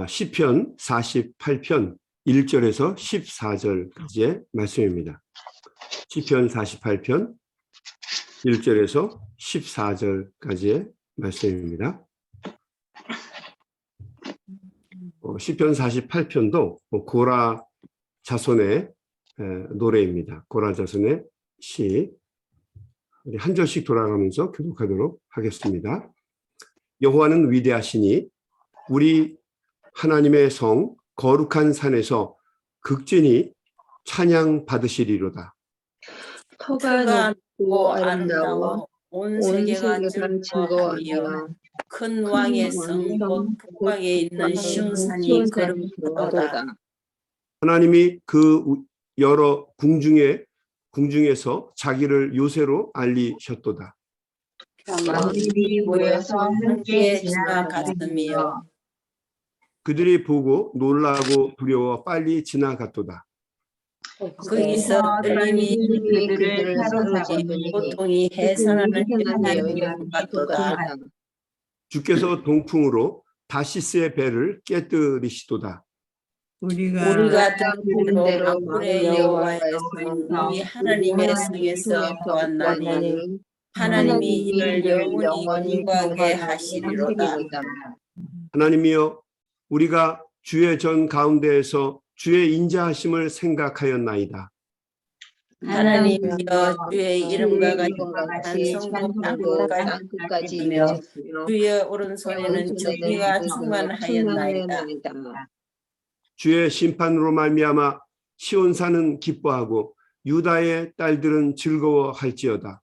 시편 48편 1절에서 14절까지의 말씀입니다. 시편 48편 1절에서 14절까지의 말씀입니다. 시편 48편도 고라 자손의 노래입니다. 고라 자손의 시. 우리 한 절씩 돌아가면서 교독하도록 하겠습니다. 여호와는 위대하시니 우리 하나님의 성 거룩한 산에서 극진히 찬양 받으시리로다. 터가 높고 아름다워 온 세계가 즐거워하며 큰 왕의 성 곧 북방에 있는 시온산이 거룩하도다. 하나님이 그 여러 궁중에서 자기를 요새로 알리셨도다. 만민이 모여서 함께 지나갔으며 그들이 보고 놀라고 두려워 빨리 지나갔도다. 거기서 떨림이 그들을 사로잡으니 고통이 해산하는 것 같도다. 주께서 동풍으로 다시스의 배를 깨뜨리시도다. 우리가 듣는 대로 만군의 여호와의 성 우리 하나님의 성에서 보았나니 하나님이 이를 영원히 인과하게 하시리로다. 하나님이여, 우리가 주의 전 가운데에서 주의 인자하심을 생각하였나이다. 하나님이여, 주의 이름과 같이 찬송도 땅끝까지 이며 주의 오른손에는 정의가 충만하였나이다. 주의 심판으로 말미암아 시온산은 기뻐하고 유다의 딸들은 즐거워할지어다.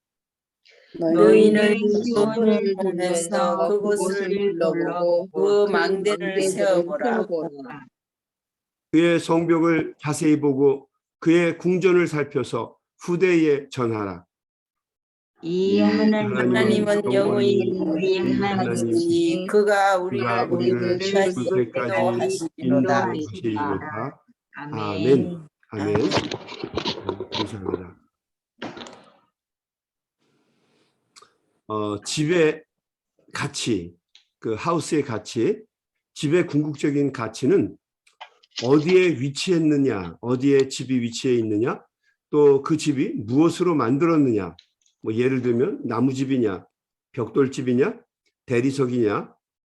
너희는 시온을 보면서 그곳을 둘러보고 그 망대를 세워보라. 그의 성벽을 자세히 보고 그의 궁전을 살펴서 후대에 전하라. 이 하나님은 영원히 우리 하나님이시니 그가 우리를 다시 때도 하시리로다. 아멘. 아멘. 감사합니다. 집의 가치, 그 하우스의 가치, 집의 궁극적인 가치는 어디에 위치했느냐, 어디에 집이 위치해 있느냐, 또 그 집이 무엇으로 만들었느냐, 뭐 예를 들면 나무집이냐, 벽돌집이냐, 대리석이냐,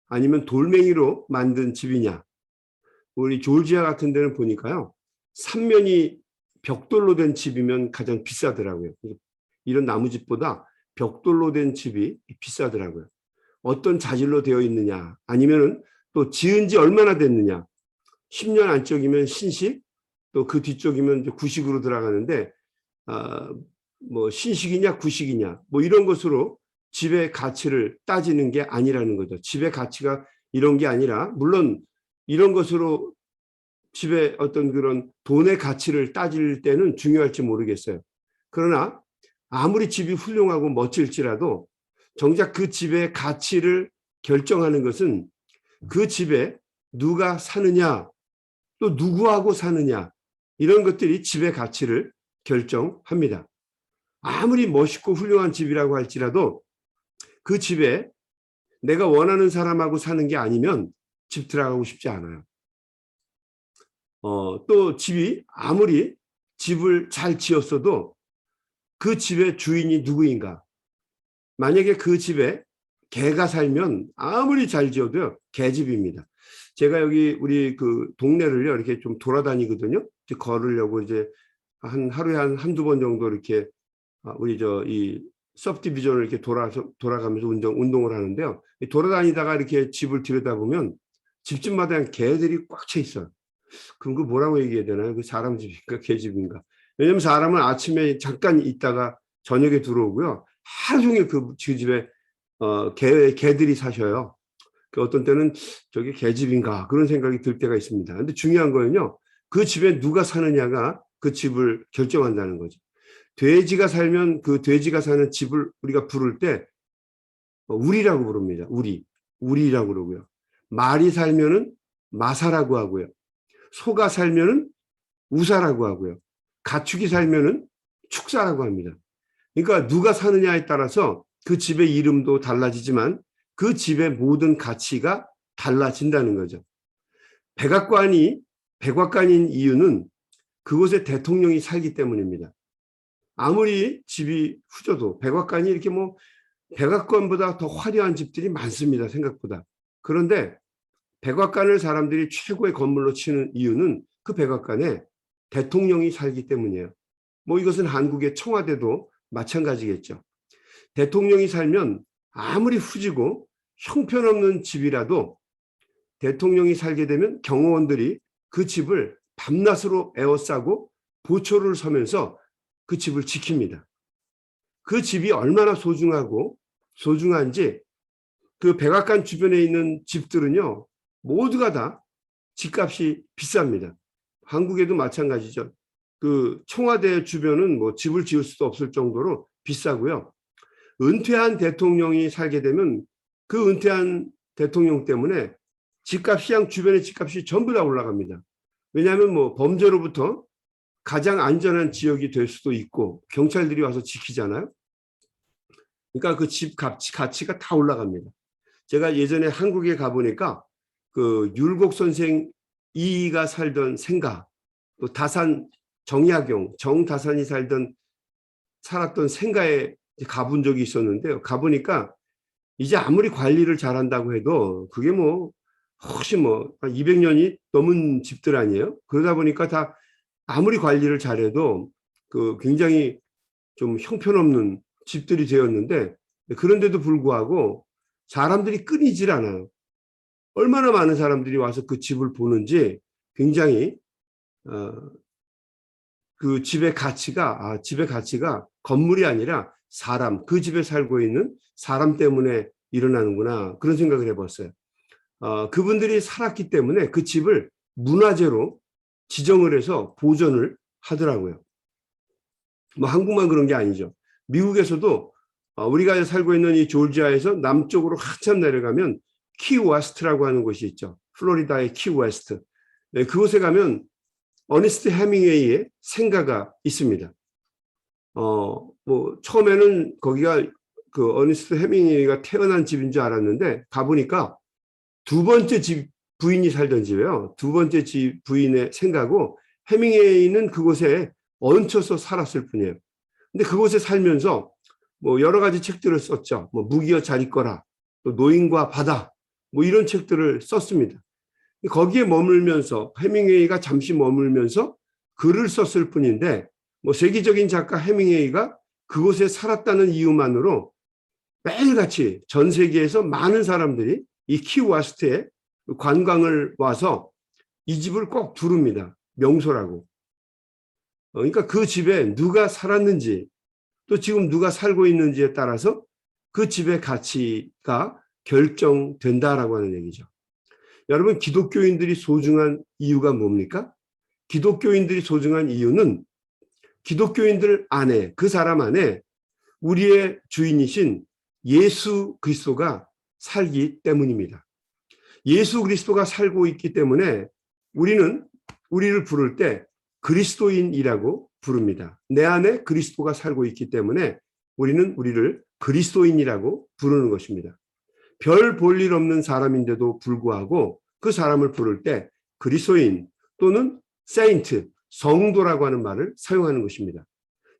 아니면 돌멩이로 만든 집이냐. 우리 조지아 같은 데는 보니까요, 3면이 벽돌로 된 집이면 가장 비싸더라고요. 이런 나무집보다 벽돌로 된 집이 비싸더라고요. 어떤 자질로 되어 있느냐, 아니면은 또 지은 지 얼마나 됐느냐. 10년 안쪽이면 신식, 또 그 뒤쪽이면 이제 구식으로 들어가는데, 뭐 신식이냐 구식이냐, 뭐 이런 것으로 집의 가치를 따지는 게 아니라는 거죠. 집의 가치가 이런 게 아니라, 물론 이런 것으로 집의 어떤 그런 돈의 가치를 따질 때는 중요할지 모르겠어요. 그러나 아무리 집이 훌륭하고 멋질지라도 정작 그 집의 가치를 결정하는 것은 그 집에 누가 사느냐, 또 누구하고 사느냐, 이런 것들이 집의 가치를 결정합니다. 아무리 멋있고 훌륭한 집이라고 할지라도 그 집에 내가 원하는 사람하고 사는 게 아니면 집 들어가고 싶지 않아요. 또 집이 아무리 집을 잘 지었어도 그 집의 주인이 누구인가? 만약에 그 집에 개가 살면 아무리 잘 지어도요, 개집입니다. 제가 여기 우리 그 동네를요, 이렇게 좀 돌아다니거든요. 이제 걸으려고 이제 하루에 한두 번 정도 이렇게 우리 이 서브디비전을 이렇게 돌아가면서 운동을 하는데요. 돌아다니다가 이렇게 집을 들여다보면 집집마다 개들이 꽉 차 있어요. 그럼 그 뭐라고 얘기해야 되나요? 그 사람 집인가 개집인가? 왜냐면 사람은 아침에 잠깐 있다가 저녁에 들어오고요. 하루 종일 그 집에 개들이 사셔요. 어떤 때는 저게 개집인가 그런 생각이 들 때가 있습니다. 근데 중요한 거는요, 그 집에 누가 사느냐가 그 집을 결정한다는 거죠. 돼지가 살면 그 돼지가 사는 집을 우리가 부를 때 우리라고 부릅니다. 우리라고 그러고요. 말이 살면은 마사라고 하고요. 소가 살면은 우사라고 하고요. 가축이 살면은 축사라고 합니다. 그러니까 누가 사느냐에 따라서 그 집의 이름도 달라지지만 그 집의 모든 가치가 달라진다는 거죠. 백악관인 이유는 그곳에 대통령이 살기 때문입니다. 아무리 집이 후져도 백악관이 이렇게 뭐 백악관보다 더 화려한 집들이 많습니다. 생각보다. 그런데 백악관을 사람들이 최고의 건물로 치는 이유는 그 백악관에 대통령이 살기 때문이에요. 뭐 이것은 한국의 청와대도 마찬가지겠죠. 대통령이 살면 아무리 후지고 형편없는 집이라도 대통령이 살게 되면 경호원들이 그 집을 밤낮으로 에워싸고 보초를 서면서 그 집을 지킵니다. 그 집이 얼마나 소중한지 그 백악관 주변에 있는 집들은요, 모두가 다 집값이 비쌉니다. 한국에도 마찬가지죠. 그 청와대 주변은 뭐 집을 지을 수도 없을 정도로 비싸고요. 은퇴한 대통령이 살게 되면 그 은퇴한 대통령 때문에 집값이 주변의 집값이 전부 다 올라갑니다. 왜냐하면 뭐 범죄로부터 가장 안전한 지역이 될 수도 있고 경찰들이 와서 지키잖아요. 그러니까 그 집 가치가 다 올라갑니다. 제가 예전에 한국에 가보니까 그 율곡 선생 이이가 살던 생가, 또 다산 정약용, 정다산이 살았던 생가에 가본 적이 있었는데요. 가보니까 이제 아무리 관리를 잘한다고 해도 그게 뭐 혹시 뭐 200년이 넘은 집들 아니에요? 그러다 보니까 다 아무리 관리를 잘해도 그 굉장히 좀 형편없는 집들이 되었는데, 그런데도 불구하고 사람들이 끊이질 않아요. 얼마나 많은 사람들이 와서 그 집을 보는지 굉장히 그 집의 가치가 건물이 아니라 사람, 그 집에 살고 있는 사람 때문에 일어나는구나, 그런 생각을 해봤어요. 그분들이 살았기 때문에 그 집을 문화재로 지정을 해서 보존을 하더라고요. 뭐 한국만 그런 게 아니죠. 미국에서도 우리가 살고 있는 이 조지아에서 남쪽으로 한참 내려가면 키웨스트라고 하는 곳이 있죠. 플로리다의 키웨스트. 네, 그곳에 가면 어니스트 해밍웨이의 생가가 있습니다. 뭐 처음에는 거기가 그 어니스트 해밍웨이가 태어난 집인 줄 알았는데 가보니까 두 번째 집 부인이 살던 집이에요. 두 번째 집 부인의 생가고, 해밍웨이는 그곳에 얹혀서 살았을 뿐이에요. 근데 그곳에 살면서 뭐 여러 가지 책들을 썼죠. 뭐 무기여 잘 있거라, 또 노인과 바다, 뭐 이런 책들을 썼습니다. 거기에 머물면서, 해밍웨이가 잠시 머물면서 글을 썼을 뿐인데, 뭐 세계적인 작가 해밍웨이가 그곳에 살았다는 이유만으로 매일같이 전 세계에서 많은 사람들이 이 키웨스트에 관광을 와서 이 집을 꼭 두릅니다. 명소라고. 그러니까 그 집에 누가 살았는지, 또 지금 누가 살고 있는지에 따라서 그 집의 가치가 결정된다라고 하는 얘기죠. 여러분, 기독교인들이 소중한 이유가 뭡니까? 기독교인들이 소중한 이유는 기독교인들 안에, 그 사람 안에 우리의 주인이신 예수 그리스도가 살기 때문입니다. 예수 그리스도가 살고 있기 때문에 우리를 부를 때 그리스도인이라고 부릅니다. 내 안에 그리스도가 살고 있기 때문에 우리를 그리스도인이라고 부르는 것입니다. 별 볼 일 없는 사람인데도 불구하고 그 사람을 부를 때 그리스도인 또는 세인트, 성도라고 하는 말을 사용하는 것입니다.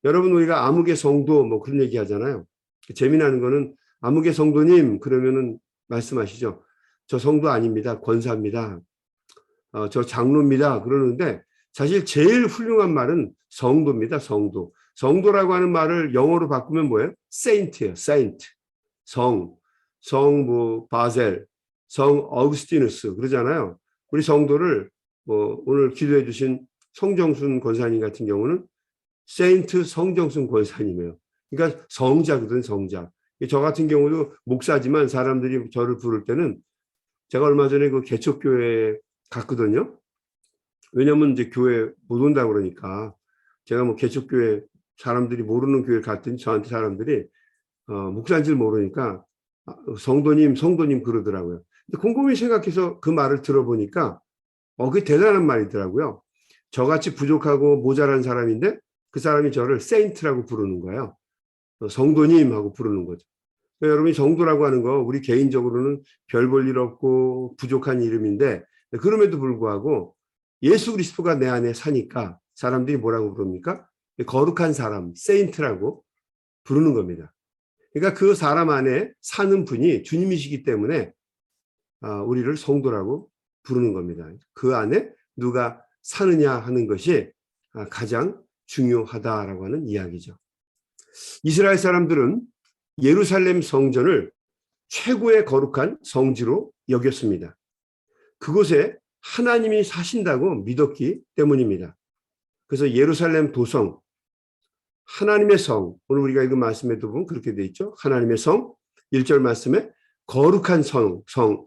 여러분, 우리가 아무개 성도 뭐 그런 얘기 하잖아요. 재미나는 거는 아무개 성도님 그러면은 말씀하시죠. 저 성도 아닙니다. 권사입니다. 저 장로입니다. 그러는데 사실 제일 훌륭한 말은 성도입니다. 성도. 성도라고 하는 말을 영어로 바꾸면 뭐예요? saint예요. saint. 성 뭐 바셀, 성 어우구스티누스 그러잖아요. 우리 성도를 뭐 오늘 기도해 주신 성정순 권사님 같은 경우는 세인트 성정순 권사님이에요. 그러니까 성자거든, 성자. 저 같은 경우도 목사지만 사람들이 저를 부를 때는, 제가 얼마 전에 그 개척교회에 갔거든요. 왜냐면 이제 교회 못 온다고 그러니까, 제가 뭐 개척교회 사람들이 모르는 교회 갔더니 저한테 사람들이 목사인 줄 모르니까 성도님 그러더라고요. 근데 곰곰이 생각해서 그 말을 들어보니까 그게 대단한 말이더라고요. 저같이 부족하고 모자란 사람인데 그 사람이 저를 세인트라고 부르는 거예요. 성도님 하고 부르는 거죠. 그러니까 여러분이 성도라고 하는 거 우리 개인적으로는 별 볼 일 없고 부족한 이름인데, 그럼에도 불구하고 예수 그리스도가 내 안에 사니까 사람들이 뭐라고 부릅니까? 거룩한 사람, 세인트라고 부르는 겁니다. 그러니까 그 사람 안에 사는 분이 주님이시기 때문에 우리를 성도라고 부르는 겁니다. 그 안에 누가 사느냐 하는 것이 가장 중요하다라고 하는 이야기죠. 이스라엘 사람들은 예루살렘 성전을 최고의 거룩한 성지로 여겼습니다. 그곳에 하나님이 사신다고 믿었기 때문입니다. 그래서 예루살렘 도성, 하나님의 성, 오늘 우리가 읽은 말씀에도 보면 그렇게 돼 있죠. 하나님의 성, 1절 말씀에 거룩한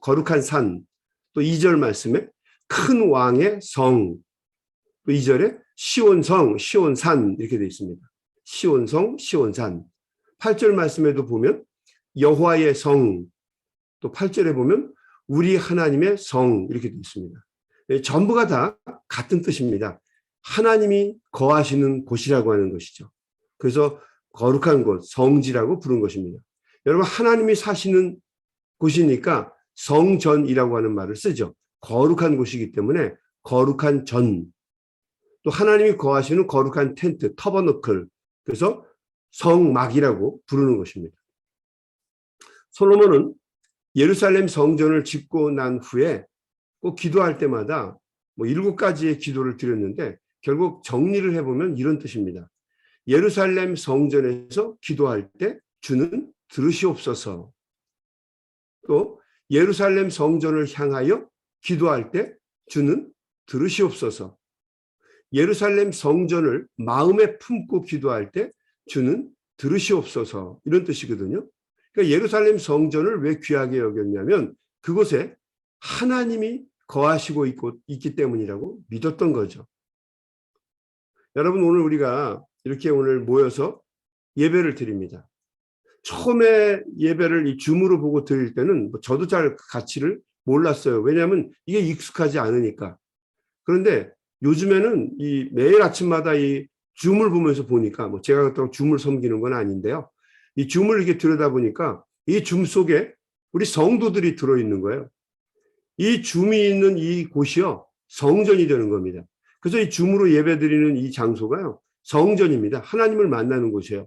거룩한 산, 또 2절 말씀에 큰 왕의 성, 또 2절에 시온성, 시온산 이렇게 돼 있습니다. 시온성, 시온산. 8절 말씀에도 보면 여호와의 성, 또 8절에 보면 우리 하나님의 성 이렇게 되어 있습니다. 전부가 다 같은 뜻입니다. 하나님이 거하시는 곳이라고 하는 것이죠. 그래서 거룩한 곳, 성지라고 부른 것입니다. 여러분, 하나님이 사시는 곳이니까 성전이라고 하는 말을 쓰죠. 거룩한 곳이기 때문에 거룩한 전, 또 하나님이 거하시는 거룩한 텐트, 터버너클, 그래서 성막이라고 부르는 것입니다. 솔로몬은 예루살렘 성전을 짓고 난 후에 꼭 기도할 때마다 7가지의 기도를 드렸는데 결국 정리를 해보면 이런 뜻입니다. 예루살렘 성전에서 기도할 때 주는 들으시옵소서. 또 예루살렘 성전을 향하여 기도할 때 주는 들으시옵소서. 예루살렘 성전을 마음에 품고 기도할 때 주는 들으시옵소서. 이런 뜻이거든요. 그러니까 예루살렘 성전을 왜 귀하게 여겼냐면 그곳에 하나님이 거하시고 있기 때문이라고 믿었던 거죠. 여러분, 오늘 우리가 이렇게 오늘 모여서 예배를 드립니다. 처음에 예배를 이 줌으로 보고 드릴 때는 저도 잘 가치를 몰랐어요. 왜냐하면 이게 익숙하지 않으니까. 그런데 요즘에는 이 매일 아침마다 이 줌을 보면서 보니까 제가 그렇다고 줌을 섬기는 건 아닌데요. 이 줌을 이렇게 들여다보니까 이 줌 속에 우리 성도들이 들어있는 거예요. 이 줌이 있는 이 곳이요, 성전이 되는 겁니다. 그래서 이 줌으로 예배드리는 이 장소가요, 성전입니다. 하나님을 만나는 곳이에요.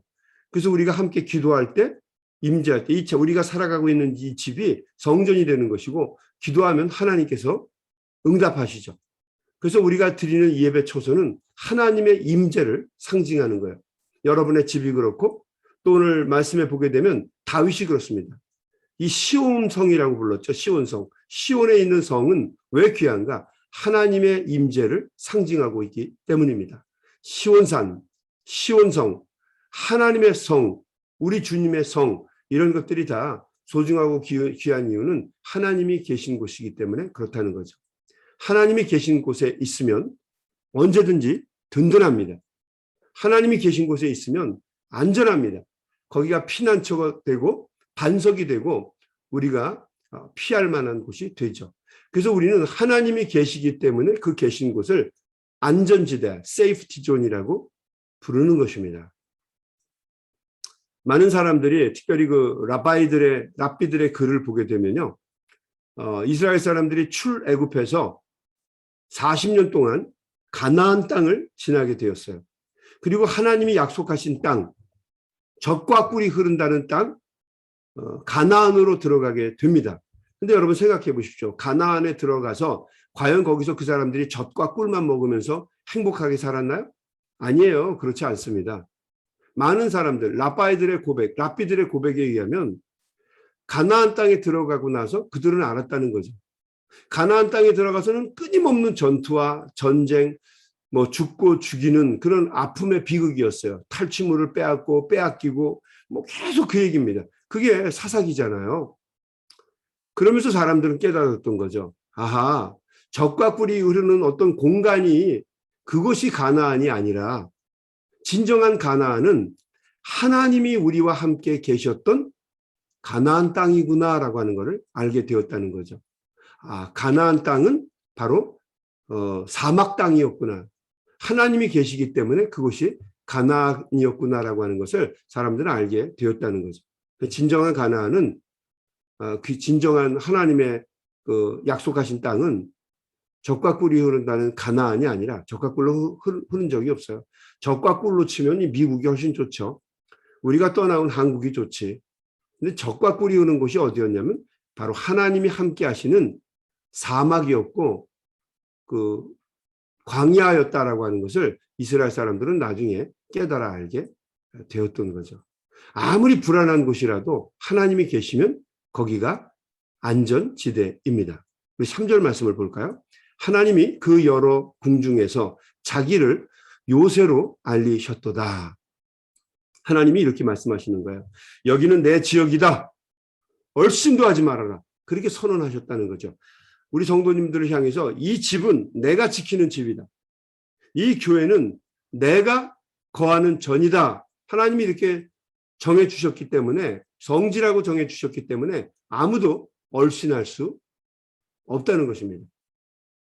그래서 우리가 함께 기도할 때, 임재할 때, 우리가 살아가고 있는 이 집이 성전이 되는 것이고, 기도하면 하나님께서 응답하시죠. 그래서 우리가 드리는 이 예배 초소는 하나님의 임재를 상징하는 거예요. 여러분의 집이 그렇고, 또 오늘 말씀에 보게 되면 다윗이 그렇습니다. 이 시온성이라고 불렀죠. 시온성. 시온에 있는 성은 왜 귀한가? 하나님의 임재를 상징하고 있기 때문입니다. 시온산, 시온성, 하나님의 성, 우리 주님의 성, 이런 것들이 다 소중하고 귀한 이유는 하나님이 계신 곳이기 때문에 그렇다는 거죠. 하나님이 계신 곳에 있으면 언제든지 든든합니다. 하나님이 계신 곳에 있으면 안전합니다. 거기가 피난처가 되고 반석이 되고 우리가 피할 만한 곳이 되죠. 그래서 우리는 하나님이 계시기 때문에 그 계신 곳을 안전지대, 세이프티 존이라고 부르는 것입니다. 많은 사람들이 특별히 그 랍비들의 글을 보게 되면요, 이스라엘 사람들이 출애굽해서 40년 동안 가나안 땅을 지나게 되었어요. 그리고 하나님이 약속하신 땅, 젖과 꿀이 흐른다는 땅, 가나안으로 들어가게 됩니다. 근데 여러분 생각해 보십시오. 가나안에 들어가서 과연 거기서 그 사람들이 젖과 꿀만 먹으면서 행복하게 살았나요? 아니에요. 그렇지 않습니다. 많은 사람들, 랍비들의 고백에 의하면 가나안 땅에 들어가고 나서 그들은 알았다는 거죠. 가나안 땅에 들어가서는 끊임없는 전투와 전쟁, 죽고 죽이는 그런 아픔의 비극이었어요. 탈취물을 빼앗기고 계속 그 얘기입니다. 그게 사사기잖아요. 그러면서 사람들은 깨달았던 거죠. 아하, 젖과 꿀이 흐르는 어떤 공간이 그것이 가나안이 아니라 진정한 가나안은 하나님이 우리와 함께 계셨던 가나안 땅이구나라고 하는 것을 알게 되었다는 거죠. 아, 가나안 땅은 바로 사막 땅이었구나. 하나님이 계시기 때문에 그것이 가나안이었구나라고 하는 것을 사람들은 알게 되었다는 거죠. 진정한 가나안은 그 진정한 하나님의 그 약속하신 땅은 젖과 꿀이 흐른다는 가나안이 아니라 젖과 꿀로 흐른 적이 없어요. 젖과 꿀로 치면 이 미국이 훨씬 좋죠. 우리가 떠나온 한국이 좋지. 근데 젖과 꿀이 흐르는 곳이 어디였냐면 바로 하나님이 함께 하시는 사막이었고 그 광야였다라고 하는 것을 이스라엘 사람들은 나중에 깨달아 알게 되었던 거죠. 아무리 불안한 곳이라도 하나님이 계시면 거기가 안전지대입니다. 우리 3절 말씀을 볼까요? 하나님이 그 여러 궁중에서 자기를 요새로 알리셨도다. 하나님이 이렇게 말씀하시는 거예요. 여기는 내 지역이다. 얼씬도 하지 말아라. 그렇게 선언하셨다는 거죠. 우리 성도님들을 향해서 이 집은 내가 지키는 집이다. 이 교회는 내가 거하는 전이다. 하나님이 이렇게 정해주셨기 때문에, 성지라고 정해주셨기 때문에 아무도 얼씬할 수 없다는 것입니다.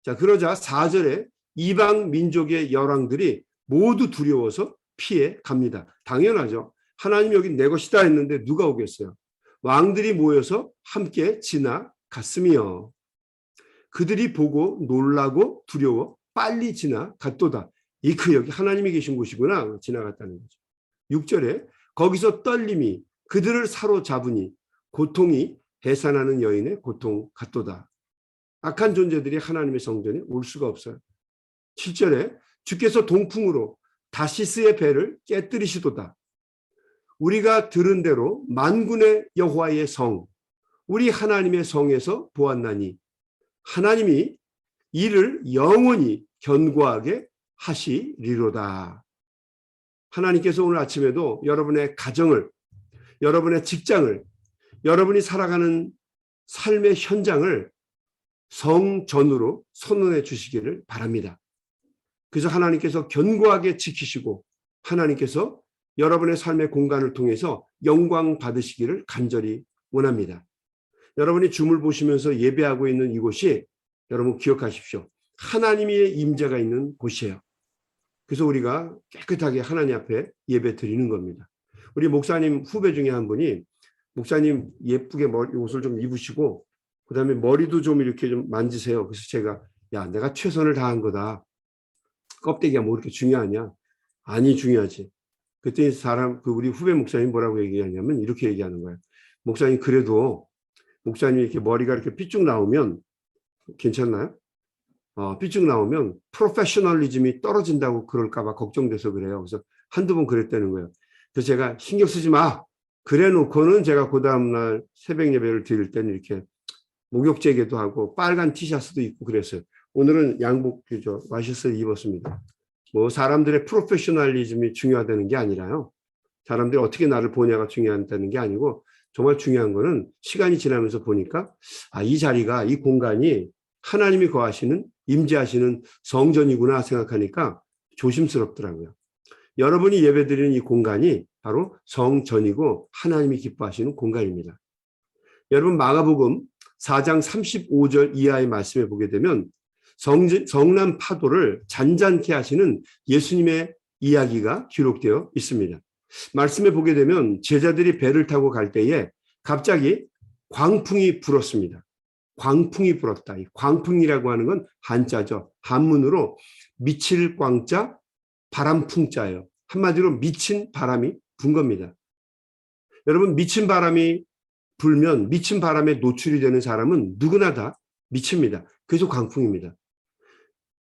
자, 그러자 4절에 이방 민족의 열왕들이 모두 두려워서 피해 갑니다. 당연하죠. 하나님 여기 내 것이다 했는데 누가 오겠어요? 왕들이 모여서 함께 지나갔으며 그들이 보고 놀라고 두려워 빨리 지나갔도다. 그 여기 하나님이 계신 곳이구나. 지나갔다는 거죠. 6절에 거기서 떨림이 그들을 사로잡으니 고통이 해산하는 여인의 고통 같도다. 악한 존재들이 하나님의 성전에 올 수가 없어요. 7절에 주께서 동풍으로 다시스의 배를 깨뜨리시도다. 우리가 들은 대로 만군의 여호와의 성, 우리 하나님의 성에서 보았나니 하나님이 이를 영원히 견고하게 하시리로다. 하나님께서 오늘 아침에도 여러분의 가정을, 여러분의 직장을, 여러분이 살아가는 삶의 현장을 성전으로 선언해 주시기를 바랍니다. 그래서 하나님께서 견고하게 지키시고 하나님께서 여러분의 삶의 공간을 통해서 영광 받으시기를 간절히 원합니다. 여러분이 줌을 보시면서 예배하고 있는 이곳이 여러분 기억하십시오. 하나님의 임재가 있는 곳이에요. 그래서 우리가 깨끗하게 하나님 앞에 예배 드리는 겁니다. 우리 목사님 후배 중에 한 분이 목사님 예쁘게 옷을 좀 입으시고 그다음에 머리도 좀 이렇게 좀 만지세요. 그래서 제가 야, 내가 최선을 다한 거다. 껍데기가 뭐 이렇게 중요하냐? 아니 중요하지. 그때 우리 후배 목사님 뭐라고 얘기하냐면 이렇게 얘기하는 거예요. 목사님 그래도 목사님이 이렇게 머리가 이렇게 삐쭉 나오면 괜찮나요? 삐쭉 나오면 프로페셔널리즘이 떨어진다고 그럴까 봐 걱정돼서 그래요. 그래서 한두 번 그랬다는 거예요. 그래서 제가 신경 쓰지 마. 그래 놓고는 제가 그 다음날 새벽 예배를 드릴 때는 이렇게 목욕제게도 하고 빨간 티셔츠도 입고 그랬어요. 오늘은 양복 와이셔츠를 입었습니다. 뭐 사람들의 프로페셔널리즘이 중요하다는 게 아니라요. 사람들이 어떻게 나를 보냐가 중요하다는 게 아니고 정말 중요한 거는 시간이 지나면서 보니까 이 자리가 이 공간이 하나님이 거하시는 임재하시는 성전이구나 생각하니까 조심스럽더라고요. 여러분이 예배드리는 이 공간이 바로 성전이고 하나님이 기뻐하시는 공간입니다. 여러분 마가복음 4장 35절 이하의 말씀에 보게 되면 성난 파도를 잔잔케 하시는 예수님의 이야기가 기록되어 있습니다. 말씀에 보게 되면 제자들이 배를 타고 갈 때에 갑자기 광풍이 불었습니다. 광풍이 불었다. 이 광풍이라고 하는 건 한자죠. 한문으로 미칠 광자, 바람풍자예요. 한마디로 미친 바람이 분 겁니다. 여러분 미친 바람이 불면 미친 바람에 노출이 되는 사람은 누구나 다 미칩니다. 그래서 광풍입니다.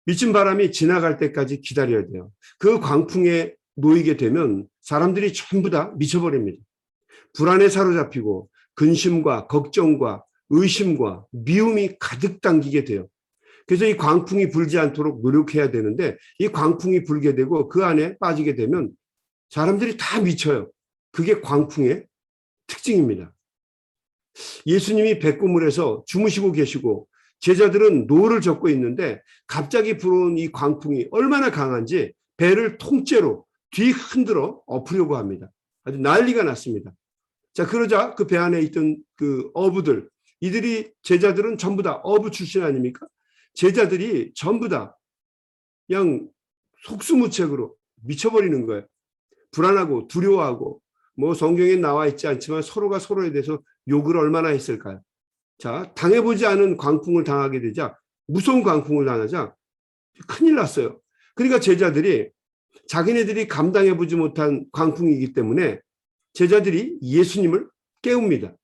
미친 바람이 지나갈 때까지 기다려야 돼요. 그 광풍에 놓이게 되면 사람들이 전부 다 미쳐버립니다. 불안에 사로잡히고 근심과 걱정과 의심과 미움이 가득 당기게 돼요. 그래서 이 광풍이 불지 않도록 노력해야 되는데 이 광풍이 불게 되고 그 안에 빠지게 되면 사람들이 다 미쳐요. 그게 광풍의 특징입니다. 예수님이 백고물에서 주무시고 계시고 제자들은 노를 젓고 있는데 갑자기 불어온 이 광풍이 얼마나 강한지 배를 통째로 뒤 흔들어 엎으려고 합니다. 아주 난리가 났습니다. 자, 그러자 그 배 안에 있던 그 어부들, 이들이 제자들은 전부 다 어부 출신 아닙니까? 제자들이 전부 다 그냥 속수무책으로 미쳐버리는 거예요. 불안하고 두려워하고 뭐 성경에 나와 있지 않지만 서로가 서로에 대해서 욕을 얼마나 했을까요? 자, 당해보지 않은 광풍을 당하게 되자 무서운 광풍을 당하자 큰일 났어요. 그러니까 제자들이 자기네들이 감당해보지 못한 광풍이기 때문에 제자들이 예수님을 깨웁니다.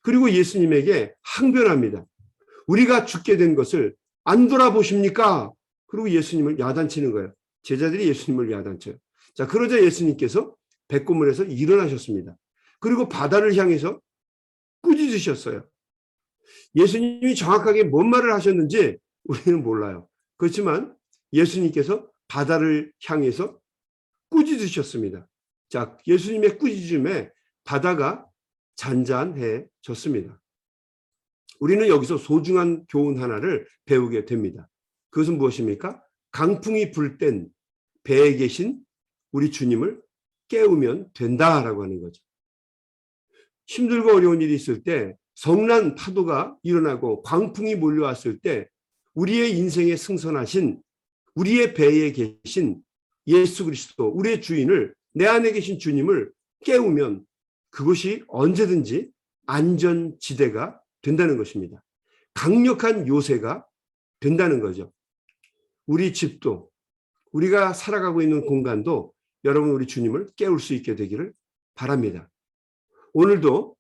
그리고 예수님에게 항변합니다. 우리가 죽게 된 것을 안 돌아보십니까? 그리고 예수님을 야단치는 거예요. 제자들이 예수님을 야단쳐요. 자, 그러자 예수님께서 백고문에서 일어나셨습니다. 그리고 바다를 향해서 꾸짖으셨어요. 예수님이 정확하게 뭔 말을 하셨는지 우리는 몰라요. 그렇지만 예수님께서 바다를 향해서 꾸짖으셨습니다. 자, 예수님의 꾸짖음에 바다가 잔잔해졌습니다. 우리는 여기서 소중한 교훈 하나를 배우게 됩니다. 그것은 무엇입니까? 강풍이 불 땐 배에 계신 우리 주님을 깨우면 된다라고 하는 거죠. 힘들고 어려운 일이 있을 때, 성난 파도가 일어나고 광풍이 몰려왔을 때 우리의 인생에 승선하신 우리의 배에 계신 예수 그리스도, 우리의 주인을, 내 안에 계신 주님을 깨우면 그것이 언제든지 안전지대가 된다는 것입니다. 강력한 요새가 된다는 거죠. 우리 집도, 우리가 살아가고 있는 공간도 여러분 우리 주님을 깨울 수 있게 되기를 바랍니다. 오늘도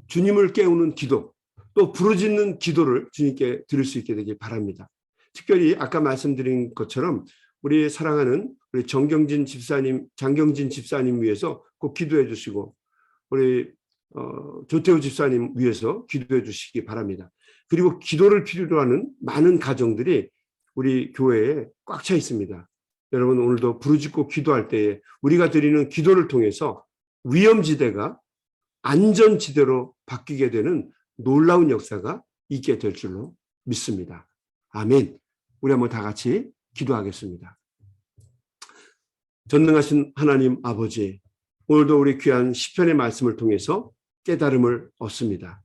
주님을 깨우는 기도, 또 부르짖는 기도를 주님께 드릴 수 있게 되길 바랍니다. 특별히 아까 말씀드린 것처럼 우리 사랑하는 우리 장경진 집사님 위해서 꼭 기도해 주시고, 우리 조태우 집사님 위해서 기도해 주시기 바랍니다. 그리고 기도를 필요로 하는 많은 가정들이 우리 교회에 꽉 차 있습니다. 여러분 오늘도 부르짖고 기도할 때에 우리가 드리는 기도를 통해서 위험지대가 안전지대로 바뀌게 되는 놀라운 역사가 있게 될 줄로 믿습니다. 아멘. 우리 한번 다 같이 기도하겠습니다. 전능하신 하나님 아버지, 오늘도 우리 귀한 시편의 말씀을 통해서 깨달음을 얻습니다.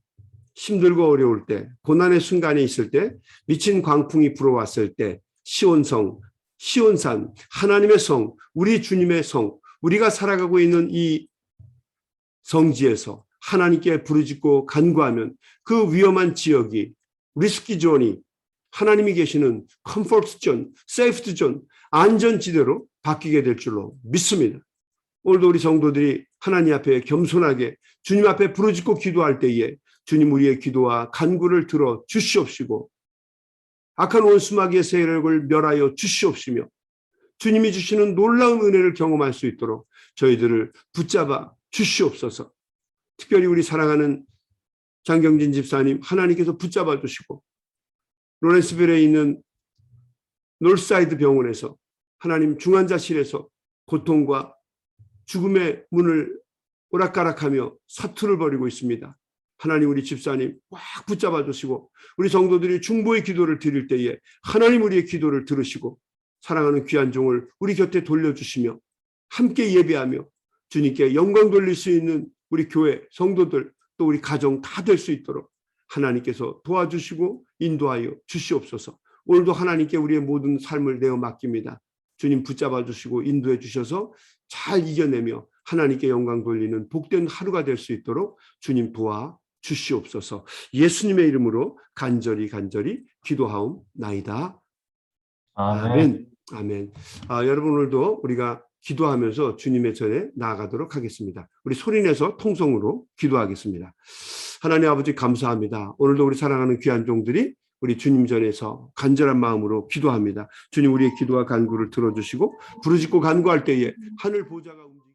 힘들고 어려울 때, 고난의 순간에 있을 때, 미친 광풍이 불어왔을 때, 시온성, 시온산, 하나님의 성, 우리 주님의 성, 우리가 살아가고 있는 이 성지에서 하나님께 부르짖고 간구하면 그 위험한 지역이 리스키 존이 하나님이 계시는 컴포트 존, 세이프트 존, 안전지대로 바뀌게 될 줄로 믿습니다. 오늘도 우리 성도들이 하나님 앞에 겸손하게 주님 앞에 부르짖고 기도할 때에 주님 우리의 기도와 간구를 들어 주시옵시고 악한 원수마귀의 세력을 멸하여 주시옵시며 주님이 주시는 놀라운 은혜를 경험할 수 있도록 저희들을 붙잡아 주시옵소서. 특별히 우리 사랑하는 장경진 집사님 하나님께서 붙잡아 주시고 로렌스빌에 있는 놀사이드 병원에서 하나님 중환자실에서 고통과 죽음의 문을 오락가락하며 사투를 벌이고 있습니다. 하나님 우리 집사님 꽉 붙잡아 주시고 우리 성도들이 중보의 기도를 드릴 때에 하나님 우리의 기도를 들으시고 사랑하는 귀한 종을 우리 곁에 돌려주시며 함께 예배하며 주님께 영광 돌릴 수 있는 우리 교회 성도들 또 우리 가정 다 될 수 있도록 하나님께서 도와주시고 인도하여 주시옵소서. 오늘도 하나님께 우리의 모든 삶을 내어 맡깁니다. 주님 붙잡아 주시고 인도해 주셔서 잘 이겨내며 하나님께 영광 돌리는 복된 하루가 될 수 있도록 주님 도와 주시옵소서. 예수님의 이름으로 간절히 기도하옵나이다. 아멘. 아멘. 여러분 오늘도 우리가 기도하면서 주님의 전에 나아가도록 하겠습니다. 우리 소리내서 통성으로 기도하겠습니다. 하나님 아버지 감사합니다. 오늘도 우리 사랑하는 귀한 종들이 우리 주님 전에서 간절한 마음으로 기도합니다. 주님 우리의 기도와 간구를 들어주시고 부르짖고 간구할 때에 하늘 보좌가 움직이고